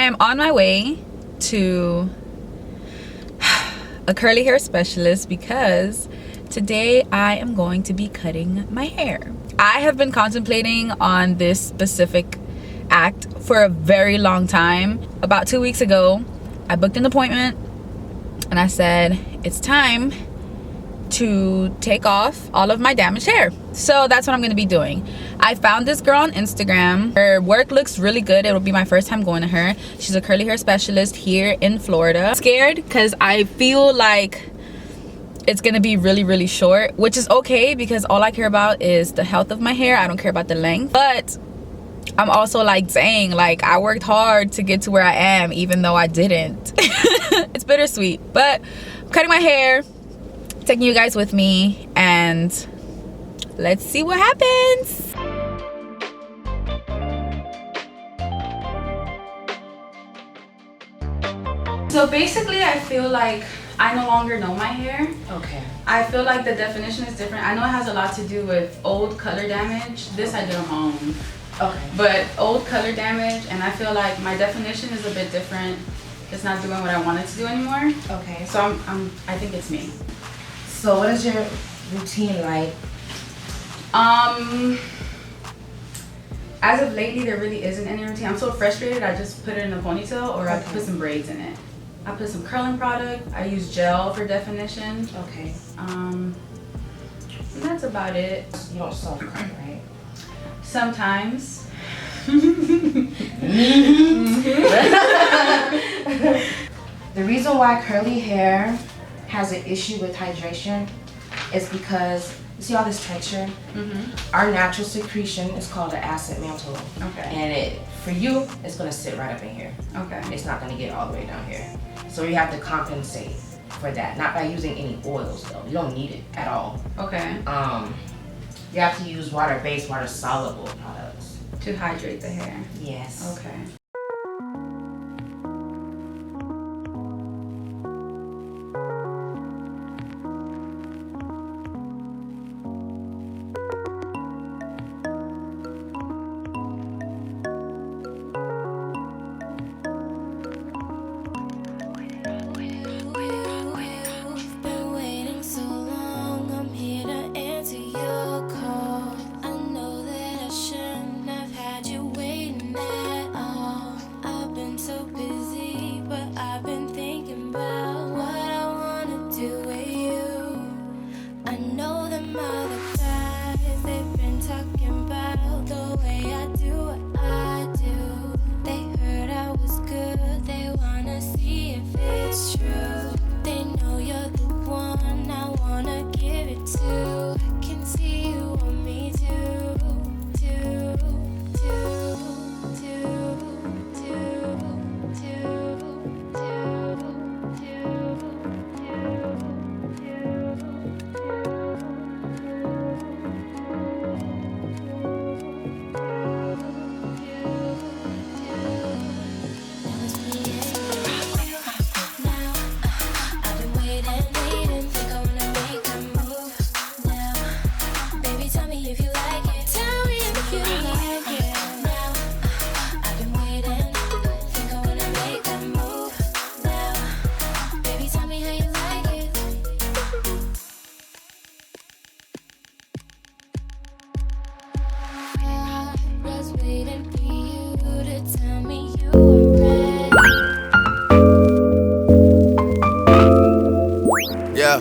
am on my way to a curly hair specialist because today I am going to be cutting my hair. I have been contemplating on this specific act for a very long time. About 2 weeks ago, I booked an appointment and I said, it's time to take off all of my damaged hair. So that's what I'm gonna be doing. I found this girl on Instagram. Her work looks really good. It'll be my first time going to her. She's a curly hair specialist here in Florida. I'm scared because I feel like it's gonna be really short, which is okay because all I care about is the health of my hair. I don't care about the length. But I'm also like, dang, like I worked hard to get to where I am even though I didn't. It's bittersweet, but I'm cutting my hair, taking you guys with me, and let's see what happens. So basically I feel like I no longer know my hair. Okay. I feel like the definition is different. I know it has a lot to do with old color damage. This I did on my own. Okay. But old color damage, and I feel like my definition is a bit different. It's not doing what I want it to do anymore. Okay. So I think it's me. So what is your routine like? As of lately, there really isn't any routine. I'm so frustrated, I just put it in a ponytail or I put some braids in it. I put some curling product. I use gel for definition. Okay. And that's about it. You don't self cut, right? Sometimes. The reason why curly hair has an issue with hydration is because you see all this texture? Our natural secretion is called the acid mantle. Okay. And for you, it's gonna sit right up in here. Okay. It's not gonna get all the way down here. So you have to compensate for that. Not by using any oils though. You don't need it at all. Okay. You have to use water-based, water-soluble products. To hydrate the hair. Yes. Okay. Yeah.